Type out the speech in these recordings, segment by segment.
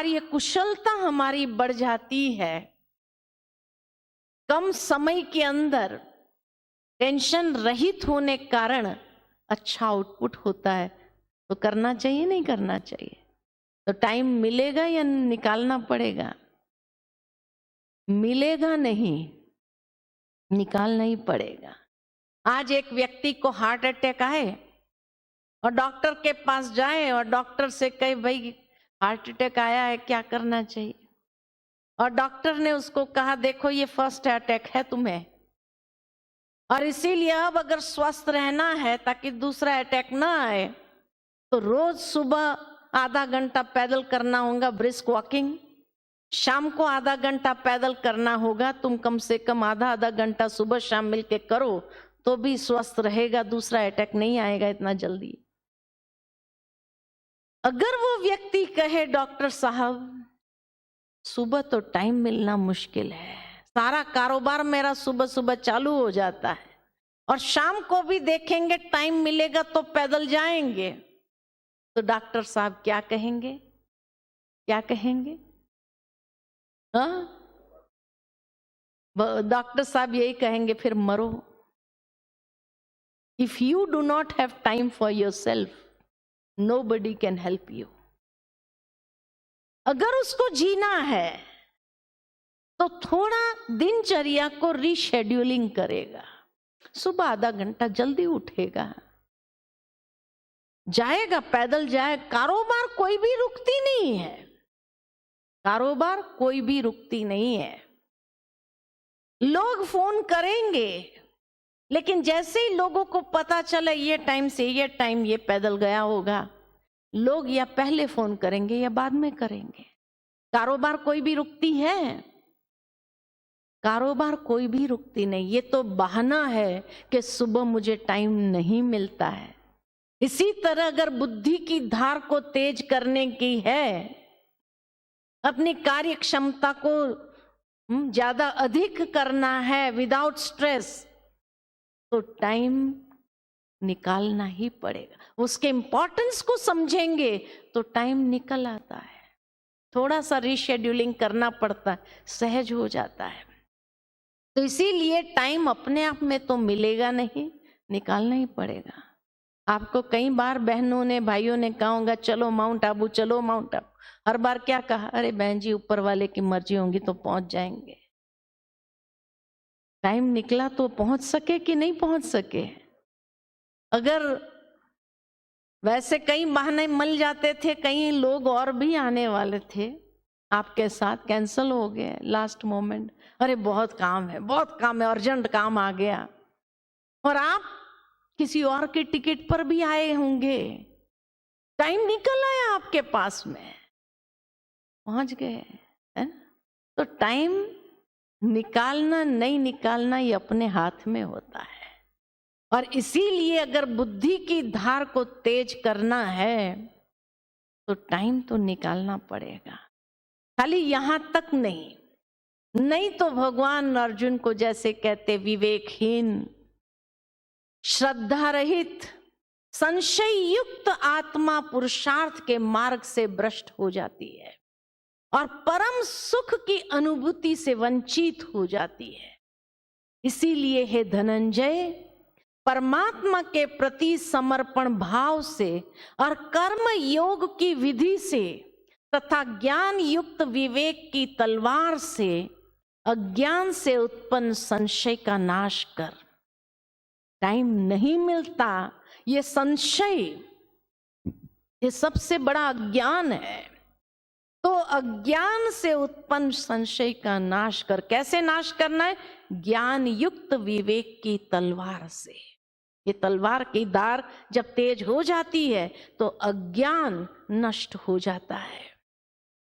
कार्य कुशलता हमारी बढ़ जाती है, कम समय के अंदर टेंशन रहित होने कारण अच्छा आउटपुट होता है, तो करना चाहिए नहीं करना चाहिए? तो टाइम मिलेगा या निकालना पड़ेगा? मिलेगा नहीं, निकालना ही पड़ेगा। आज एक व्यक्ति को हार्ट अटैक आए और डॉक्टर के पास जाए और डॉक्टर से कहे भाई हार्ट अटैक आया है, क्या करना चाहिए? और डॉक्टर ने उसको कहा देखो ये फर्स्ट अटैक है तुम्हें, और इसीलिए अब अगर स्वस्थ रहना है ताकि दूसरा अटैक ना आए तो रोज सुबह आधा घंटा पैदल करना होगा, ब्रिस्क वॉकिंग, शाम को आधा घंटा पैदल करना होगा। तुम कम से कम आधा घंटा सुबह शाम मिलके करो तो भी स्वस्थ रहेगा, दूसरा अटैक नहीं आएगा इतना जल्दी। अगर वो व्यक्ति कहे डॉक्टर साहब सुबह तो टाइम मिलना मुश्किल है, सारा कारोबार मेरा सुबह सुबह चालू हो जाता है और शाम को भी देखेंगे टाइम मिलेगा तो पैदल जाएंगे, तो डॉक्टर साहब क्या कहेंगे? क्या कहेंगे? हाँ, डॉक्टर साहब यही कहेंगे फिर मरो। If you do not have time for yourself, nobody can help you. अगर उसको जीना है तो थोड़ा दिनचर्या को रीशेड्यूलिंग करेगा, सुबह आधा घंटा जल्दी उठेगा, जाएगा, पैदल जाए। कारोबार कोई भी रुकती नहीं है, कारोबार कोई भी रुकती नहीं है। लोग फोन करेंगे लेकिन जैसे ही लोगों को पता चला ये टाइम से ये टाइम ये पैदल गया होगा, लोग या पहले फोन करेंगे या बाद में करेंगे। कारोबार कोई भी रुकती है? कारोबार कोई भी रुकती नहीं। ये तो बहाना है कि सुबह मुझे टाइम नहीं मिलता है। इसी तरह अगर बुद्धि की धार को तेज करने की है, अपनी कार्य क्षमता को ज्यादा अधिक करना है विदाउट स्ट्रेस, तो टाइम निकालना ही पड़ेगा। उसके इंपॉर्टेंस को समझेंगे तो टाइम निकल आता है। थोड़ा सा रीशेड्यूलिंग करना पड़ता है, सहज हो जाता है। तो इसीलिए टाइम अपने आप में तो मिलेगा नहीं, निकालना ही पड़ेगा। आपको कई बार बहनों ने भाइयों ने कहा होगा चलो माउंट आबू, चलो माउंट आबू। हर बार क्या कहा? अरे बहन जी ऊपर वाले की मर्जी होगी तो पहुंच जाएंगे। टाइम निकला तो पहुंच सके कि नहीं पहुंच सके? अगर वैसे कई बहाने मिल जाते थे, कई लोग और भी आने वाले थे आपके साथ, कैंसिल हो गए लास्ट मोमेंट। अरे बहुत काम है, बहुत काम है, अर्जेंट काम आ गया, और आप किसी और की टिकट पर भी आए होंगे, टाइम निकल आया आपके पास में, पहुंच गए, है ना? तो टाइम निकालना नहीं निकालना ये अपने हाथ में होता है। और इसीलिए अगर बुद्धि की धार को तेज करना है तो टाइम तो निकालना पड़ेगा। खाली यहां तक नहीं, नहीं तो भगवान अर्जुन को जैसे कहते विवेकहीन, श्रद्धा रहित, संशय युक्त आत्मा पुरुषार्थ के मार्ग से भ्रष्ट हो जाती है और परम सुख की अनुभूति से वंचित हो जाती है। इसीलिए हे धनंजय, परमात्मा के प्रति समर्पण भाव से और कर्म योग की विधि से तथा ज्ञान युक्त विवेक की तलवार से अज्ञान से उत्पन्न संशय का नाश कर। टाइम नहीं मिलता, ये संशय, ये सबसे बड़ा अज्ञान है। तो अज्ञान से उत्पन्न संशय का नाश कर। कैसे नाश करना है? ज्ञान युक्त विवेक की तलवार से। ये तलवार की धार जब तेज हो जाती है तो अज्ञान नष्ट हो जाता है,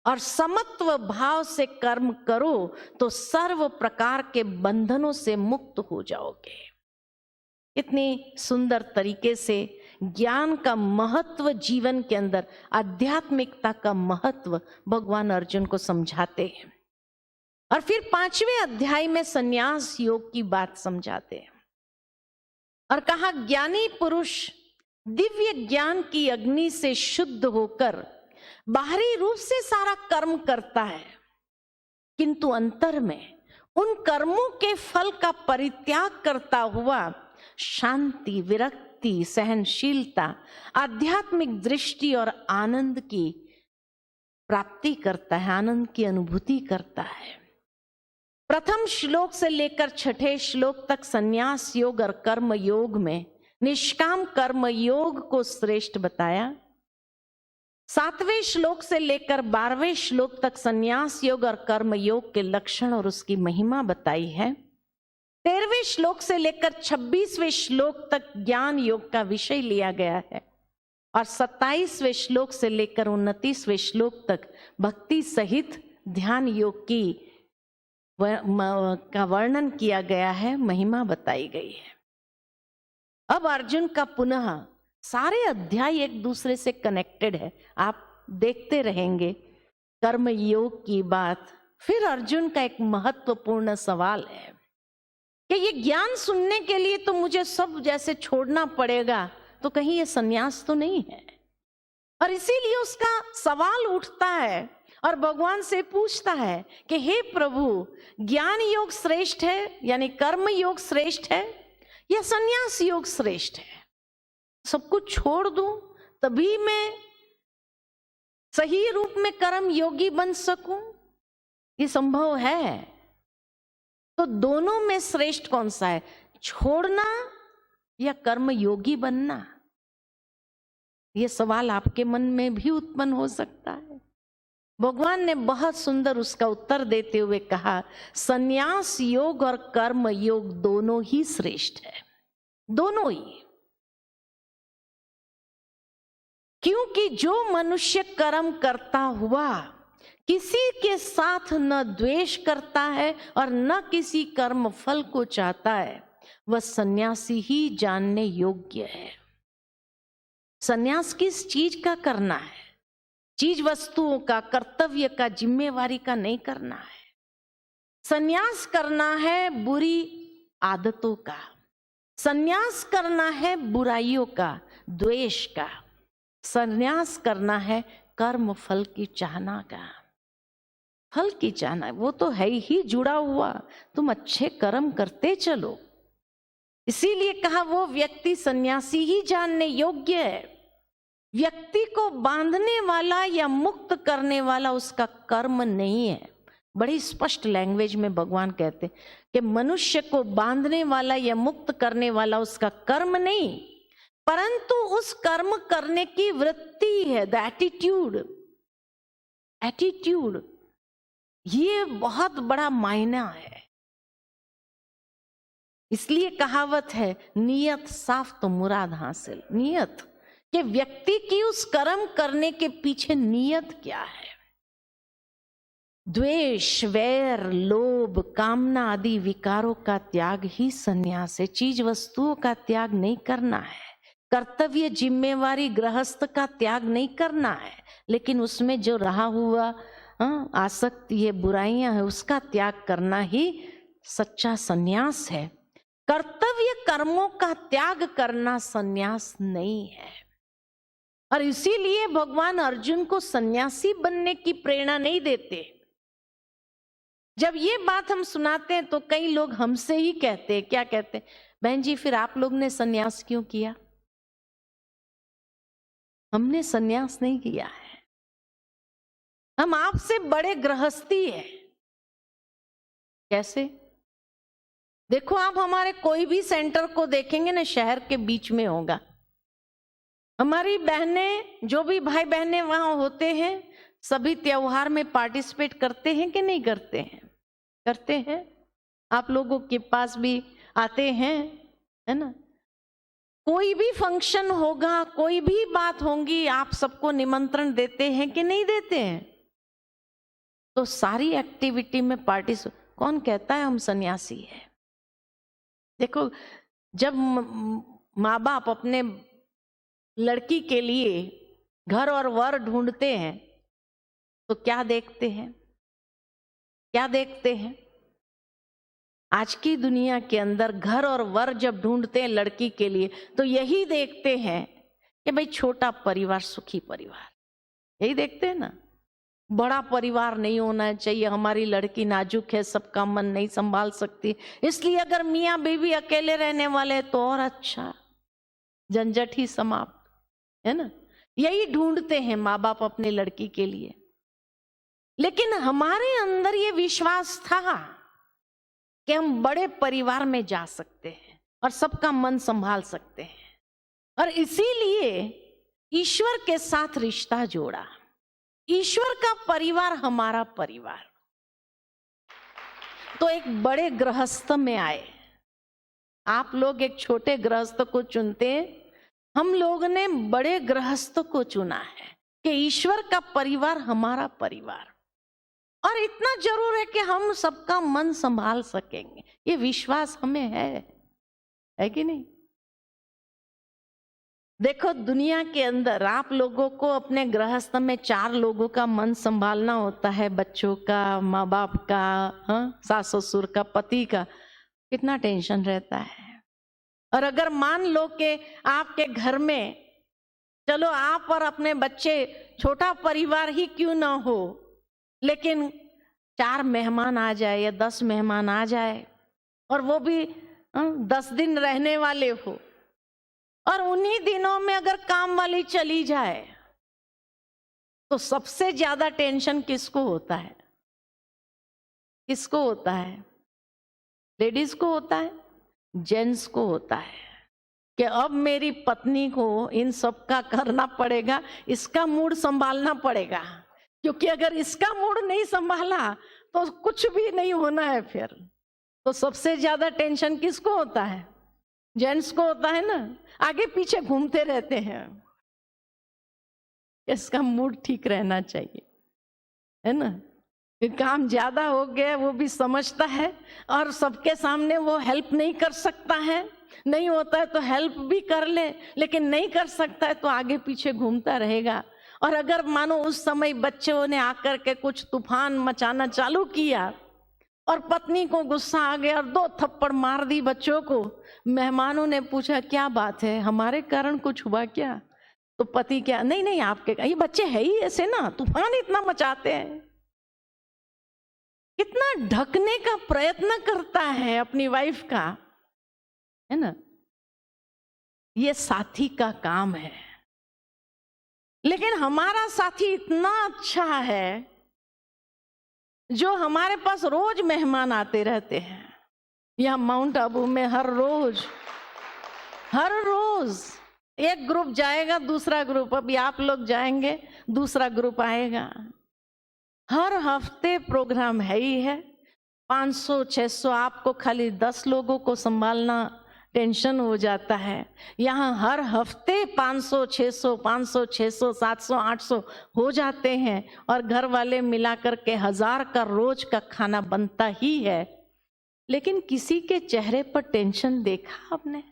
और समत्व भाव से कर्म करो तो सर्व प्रकार के बंधनों से मुक्त हो जाओगे। इतनी सुंदर तरीके से ज्ञान का महत्व जीवन के अंदर, आध्यात्मिकता का महत्व भगवान अर्जुन को समझाते हैं। और फिर 5वें अध्याय में संन्यास योग की बात समझाते हैं और कहा ज्ञानी पुरुष दिव्य ज्ञान की अग्नि से शुद्ध होकर बाहरी रूप से सारा कर्म करता है, किंतु अंतर में उन कर्मों के फल का परित्याग करता हुआ शांति, विरक्ति, सहनशीलता, आध्यात्मिक दृष्टि और आनंद की प्राप्ति करता है, आनंद की अनुभूति करता है। प्रथम श्लोक से लेकर छठे श्लोक तक संन्यास योग और कर्म योग में निष्काम कर्म योग को श्रेष्ठ बताया। 7वें श्लोक से लेकर 12वें श्लोक तक संन्यास योग और कर्म योग के लक्षण और उसकी महिमा बताई है। 13वें श्लोक से लेकर 26वें श्लोक तक ज्ञान योग का विषय लिया गया है और 27वें श्लोक से लेकर 29वें श्लोक तक भक्ति सहित ध्यान योग की का वर्णन किया गया है, महिमा बताई गई है। अब अर्जुन का पुनः सारे अध्याय एक दूसरे से कनेक्टेड है, आप देखते रहेंगे कर्म योग की बात। फिर अर्जुन का एक महत्वपूर्ण सवाल है कि ये ज्ञान सुनने के लिए तो मुझे सब जैसे छोड़ना पड़ेगा, तो कहीं ये सन्यास तो नहीं है। और इसीलिए उसका सवाल उठता है और भगवान से पूछता है कि हे प्रभु, ज्ञान योग श्रेष्ठ है यानी कर्म योग श्रेष्ठ है या सन्यास योग श्रेष्ठ है? सब कुछ छोड़ दूं तभी मैं सही रूप में कर्म योगी बन सकूं? ये संभव है? तो दोनों में श्रेष्ठ कौन सा है, छोड़ना या कर्म योगी बनना? ये सवाल आपके मन में भी उत्पन्न हो सकता है। भगवान ने बहुत सुंदर उसका उत्तर देते हुए कहा, संन्यास योग और कर्म योग दोनों ही श्रेष्ठ है, दोनों ही। क्योंकि जो मनुष्य कर्म करता हुआ किसी के साथ न द्वेष करता है और न किसी कर्म फल को चाहता है, वह सन्यासी ही जानने योग्य है। सन्यास किस चीज का करना है? चीज वस्तुओं का, कर्तव्य का, जिम्मेवारी का नहीं करना है। सन्यास करना है बुरी आदतों का, सन्यास करना है बुराइयों का, द्वेष का, सन्यास करना है कर्म फल की चाहना का। फल की चाहना वो तो है ही जुड़ा हुआ, तुम अच्छे कर्म करते चलो। इसीलिए कहा वो व्यक्ति सन्यासी ही जानने योग्य है। व्यक्ति को बांधने वाला या मुक्त करने वाला उसका कर्म नहीं है। बड़ी स्पष्ट लैंग्वेज में भगवान कहते कि मनुष्य को बांधने वाला या मुक्त करने वाला उसका कर्म नहीं, परंतु उस कर्म करने की वृत्ति है, द एटीट्यूड। ये बहुत बड़ा मायना है। इसलिए कहावत है, नियत साफ तो मुराद हासिल। नियत कि व्यक्ति की उस कर्म करने के पीछे नियत क्या है। द्वेष, वैर, लोभ, कामना आदि विकारों का त्याग ही संन्यास है। चीज वस्तुओं का त्याग नहीं करना है, कर्तव्य, जिम्मेवारी, गृहस्थ का त्याग नहीं करना है, लेकिन उसमें जो रहा हुआ आसक्ति है, बुराइयां है, उसका त्याग करना ही सच्चा संन्यास है। कर्तव्य कर्मों का त्याग करना संन्यास नहीं है। और इसीलिए भगवान अर्जुन को सन्यासी बनने की प्रेरणा नहीं देते। जब ये बात हम सुनाते हैं तो कई लोग हमसे ही कहते हैं, क्या कहते हैं, बहन जी फिर आप लोग ने सन्यास क्यों किया? हमने सन्यास नहीं किया है, हम आपसे बड़े गृहस्थी है। कैसे? देखो आप हमारे कोई भी सेंटर को देखेंगे ना, शहर के बीच में होगा। हमारी बहनें, जो भी भाई बहनें वहां होते हैं, सभी त्योहार में पार्टिसिपेट करते हैं कि नहीं करते हैं? करते हैं। आप लोगों के पास भी आते हैं, है ना? कोई भी फंक्शन होगा, कोई भी बात होगी, आप सबको निमंत्रण देते हैं कि नहीं देते हैं? तो सारी एक्टिविटी में पार्टिसिपेट। कौन कहता है हम सन्यासी है? देखो, जब माँ बाप अपने लड़की के लिए घर और वर ढूंढते हैं तो क्या देखते हैं? क्या देखते हैं? आज की दुनिया के अंदर घर और वर जब ढूंढते हैं लड़की के लिए तो यही देखते हैं कि भाई छोटा परिवार, सुखी परिवार, यही देखते हैं ना, बड़ा परिवार नहीं होना चाहिए, हमारी लड़की नाजुक है, सबका मन नहीं संभाल सकती, इसलिए अगर मियाँ बीवी अकेले रहने वाले तो और अच्छा, झंझट ही समाप्त, है ना। यही ढूंढते हैं माँ बाप अपने लड़की के लिए। लेकिन हमारे अंदर ये विश्वास था कि हम बड़े परिवार में जा सकते हैं और सबका मन संभाल सकते हैं, और इसीलिए ईश्वर के साथ रिश्ता जोड़ा। ईश्वर का परिवार हमारा परिवार। तो एक बड़े गृहस्थ में आए। आप लोग एक छोटे गृहस्थ को चुनते हैं, हम लोग ने बड़े गृहस्थ को चुना है कि ईश्वर का परिवार हमारा परिवार, और इतना जरूर है कि हम सबका मन संभाल सकेंगे, ये विश्वास हमें है कि नहीं। देखो दुनिया के अंदर आप लोगों को अपने गृहस्थ में 4 लोगों का मन संभालना होता है, बच्चों का, माँ बाप का, हाँ, सास ससुर का, पति का, कितना टेंशन रहता है। और अगर मान लो कि आपके घर में, चलो आप और अपने बच्चे, छोटा परिवार ही क्यों ना हो, लेकिन 4 मेहमान आ जाए या 10 मेहमान आ जाए, और वो भी 10 दिन रहने वाले हो, और उन्हीं दिनों में अगर काम वाली चली जाए, तो सबसे ज्यादा टेंशन किसको होता है? किसको होता है? लेडीज को होता है, जेंट्स को होता है कि अब मेरी पत्नी को इन सब का करना पड़ेगा, इसका मूड संभालना पड़ेगा, क्योंकि अगर इसका मूड नहीं संभाला तो कुछ भी नहीं होना है फिर। तो सबसे ज्यादा टेंशन किसको होता है? जेंट्स को होता है ना, आगे पीछे घूमते रहते हैं, इसका मूड ठीक रहना चाहिए, है ना। काम ज्यादा हो गया वो भी समझता है, और सबके सामने वो हेल्प नहीं कर सकता है, नहीं होता है तो हेल्प भी कर ले, लेकिन नहीं कर सकता है तो आगे पीछे घूमता रहेगा। और अगर मानो उस समय बच्चों ने आकर के कुछ तूफान मचाना चालू किया और पत्नी को गुस्सा आ गया और 2 थप्पड़ मार दी बच्चों को, मेहमानों ने पूछा क्या बात है, हमारे कारण कुछ हुआ क्या? तो पति क्या, नहीं नहीं आपके, ये बच्चे है ही ऐसे ना, तूफान इतना मचाते हैं। कितना ढकने का प्रयत्न करता है अपनी वाइफ का, है ना। ये साथी का काम है। लेकिन हमारा साथी इतना अच्छा है जो हमारे पास रोज मेहमान आते रहते हैं। यहाँ माउंट आबू में हर रोज एक ग्रुप जाएगा, दूसरा ग्रुप, अभी आप लोग जाएंगे, दूसरा ग्रुप आएगा। हर हफ्ते प्रोग्राम है ही है। 500-600, आपको खाली 10 लोगों को संभालना टेंशन हो जाता है। यहाँ हर हफ्ते 500-600, 500-600, 700-800 हो जाते हैं, और घर वाले मिलाकर के 1000 का रोज का खाना बनता ही है। लेकिन किसी के चेहरे पर टेंशन देखा आपने?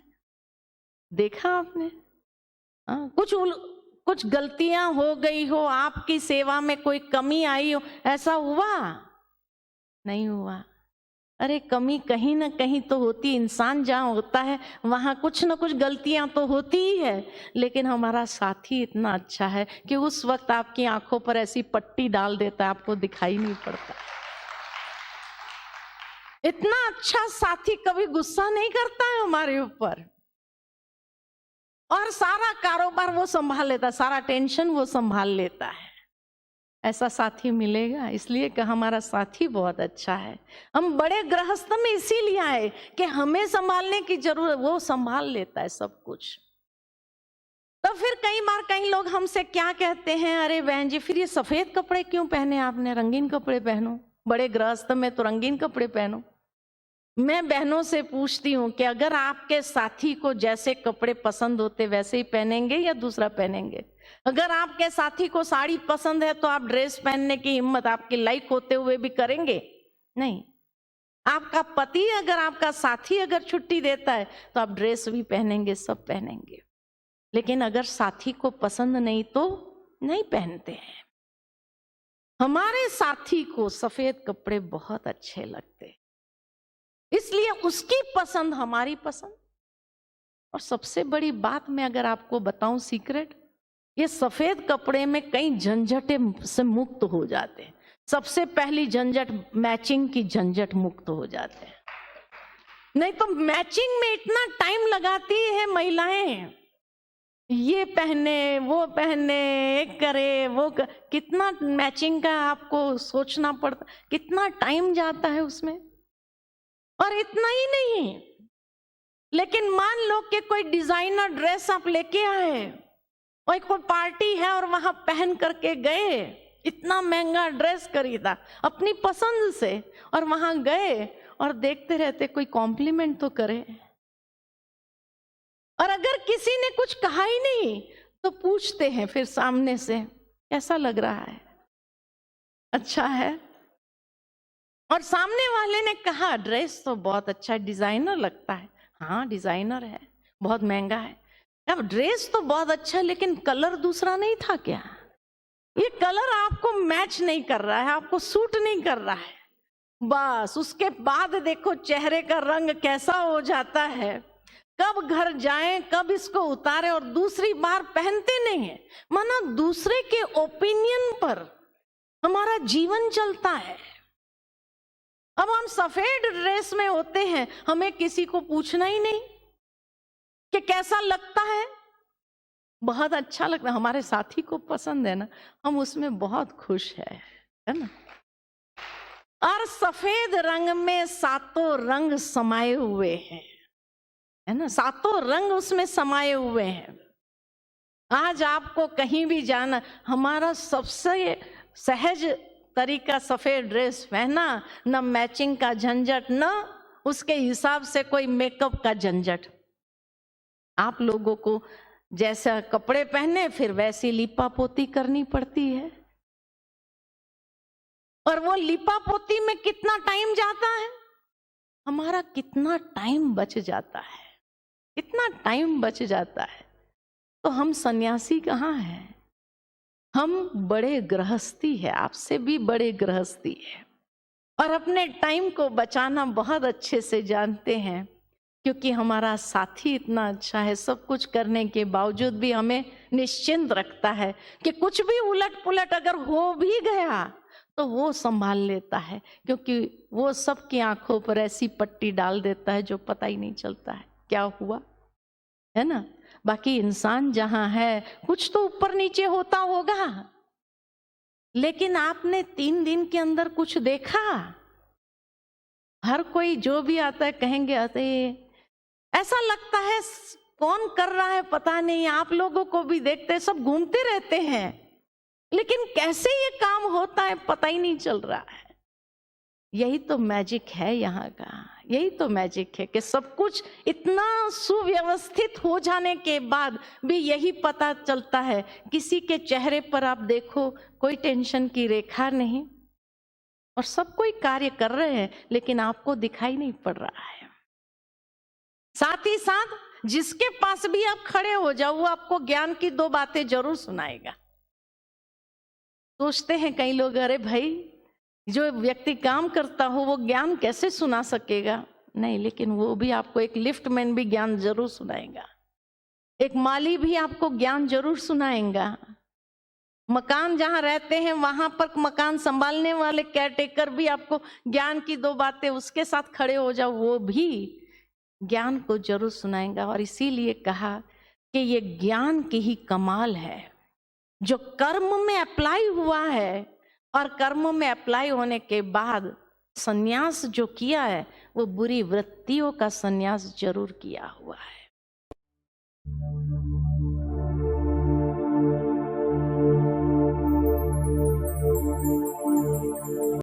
कुछ गलतियां हो गई हो, आपकी सेवा में कोई कमी आई हो, ऐसा हुआ? नहीं हुआ। अरे कमी कहीं ना कहीं तो होती, इंसान जहाँ होता है वहाँ कुछ ना कुछ गलतियां तो होती ही है। लेकिन हमारा साथी इतना अच्छा है कि उस वक्त आपकी आंखों पर ऐसी पट्टी डाल देता है, आपको दिखाई नहीं पड़ता। इतना अच्छा साथी कभी गुस्सा नहीं करता है हमारे ऊपर, और सारा कारोबार वो संभाल लेता है, सारा टेंशन वो संभाल लेता है। ऐसा साथी मिलेगा, इसलिए कि हमारा साथी बहुत अच्छा है। हम बड़े गृहस्थ में इसीलिए आए कि हमें संभालने की जरूरत, वो संभाल लेता है सब कुछ। तो फिर कई बार कई लोग हमसे क्या कहते हैं, अरे बहन जी फिर ये सफेद कपड़े क्यों पहने आपने, रंगीन कपड़े पहनो, बड़े गृहस्थ में तो रंगीन कपड़े पहनो। मैं बहनों से पूछती हूँ कि अगर आपके साथी को जैसे कपड़े पसंद होते वैसे ही पहनेंगे या दूसरा पहनेंगे? अगर आपके साथी को साड़ी पसंद है तो आप ड्रेस पहनने की हिम्मत आपकी लाइक होते हुए भी करेंगे? नहीं। आपका पति अगर, आपका साथी अगर छुट्टी देता है तो आप ड्रेस भी पहनेंगे, सब पहनेंगे। लेकिन अगर साथी को पसंद नहीं तो नहीं पहनते हैं। हमारे साथी को सफेद कपड़े बहुत अच्छे लगते, इसलिए उसकी पसंद हमारी पसंद। और सबसे बड़ी बात मैं अगर आपको बताऊं, सीक्रेट, ये सफेद कपड़े में कई झंझटें से मुक्त हो जाते हैं। सबसे पहली झंझट मैचिंग की झंझट मुक्त हो जाते हैं। नहीं तो मैचिंग में इतना टाइम लगाती है महिलाएं, ये पहने वो पहने, एक करे वो कितना मैचिंग का आपको सोचना पड़ता, कितना टाइम जाता है उसमें। और इतना ही नहीं, लेकिन मान लो कि कोई डिजाइनर ड्रेस आप लेके आए और कोई पार्टी है और वहां पहन करके गए, इतना महंगा ड्रेस खरीदा अपनी पसंद से और वहां गए और देखते रहते कोई कॉम्प्लीमेंट तो करे। और अगर किसी ने कुछ कहा ही नहीं तो पूछते हैं फिर सामने से, कैसा लग रहा है, अच्छा है। और सामने वाले ने कहा ड्रेस तो बहुत अच्छा डिजाइनर लगता है, हाँ डिजाइनर है, बहुत महंगा है। अब ड्रेस तो बहुत अच्छा है लेकिन कलर दूसरा नहीं था क्या? ये कलर आपको मैच नहीं कर रहा है, आपको सूट नहीं कर रहा है। बस उसके बाद देखो चेहरे का रंग कैसा हो जाता है। कब घर जाएं, कब इसको उतारे और दूसरी बार पहनते नहीं है। माना दूसरे के ओपिनियन पर हमारा जीवन चलता है। अब हम सफेद ड्रेस में होते हैं, हमें किसी को पूछना ही नहीं कि कैसा लगता है, बहुत अच्छा लगता है, हमारे साथी को पसंद है ना, हम उसमें बहुत खुश है ना। और सफेद रंग में सातों रंग समाये हुए हैं, है ना, सातों रंग उसमें समाये हुए हैं। आज आपको कहीं भी जाना, हमारा सबसे सहज तरीका सफेद ड्रेस पहना, न मैचिंग का झंझट, न उसके हिसाब से कोई मेकअप का झंझट। आप लोगों को जैसा कपड़े पहने फिर वैसी लिपा पोती करनी पड़ती है। और वो लिपा पोती में कितना टाइम जाता है, हमारा कितना टाइम बच जाता है, कितना टाइम बच जाता है। तो हम सन्यासी कहाँ हैं? हम बड़े गृहस्थी है, आपसे भी बड़े गृहस्थी है, और अपने टाइम को बचाना बहुत अच्छे से जानते हैं, क्योंकि हमारा साथी इतना अच्छा है, सब कुछ करने के बावजूद भी हमें निश्चिंत रखता है कि कुछ भी उलट पुलट अगर हो भी गया तो वो संभाल लेता है, क्योंकि वो सबकी आंखों पर ऐसी पट्टी डाल देता है जो पता ही नहीं चलता है क्या हुआ, है ना। बाकी इंसान जहां है कुछ तो ऊपर नीचे होता होगा, लेकिन आपने 3 दिन के अंदर कुछ देखा? हर कोई जो भी आता है कहेंगे अरे ऐसा लगता है कौन कर रहा है पता नहीं, आप लोगों को भी देखते हैं, सब घूमते रहते हैं, लेकिन कैसे ये काम होता है पता ही नहीं चल रहा है। यही तो मैजिक है यहाँ का, यही तो मैजिक है कि सब कुछ इतना सुव्यवस्थित हो जाने के बाद भी यही पता चलता है, किसी के चेहरे पर आप देखो कोई टेंशन की रेखा नहीं, और सब कोई कार्य कर रहे हैं लेकिन आपको दिखाई नहीं पड़ रहा है। साथ ही साथ जिसके पास भी आप खड़े हो जाओ वो आपको ज्ञान की 2 बातें जरूर सुनाएगा। सोचते हैं कई लोग, अरे भाई जो व्यक्ति काम करता हो वो ज्ञान कैसे सुना सकेगा? नहीं, लेकिन वो भी आपको, एक लिफ्टमैन भी ज्ञान जरूर सुनाएगा, एक माली भी आपको ज्ञान जरूर सुनाएगा, मकान जहां रहते हैं वहां पर मकान संभालने वाले केयरटेकर भी आपको ज्ञान की 2 बातें, उसके साथ खड़े हो जाओ वो भी ज्ञान को जरूर सुनाएगा। और इसीलिए कहा कि ये ज्ञान की ही कमाल है जो कर्म में अप्लाई हुआ है, और कर्म में अप्लाई होने के बाद संन्यास जो किया है वो बुरी वृत्तियों का संन्यास जरूर किया हुआ है।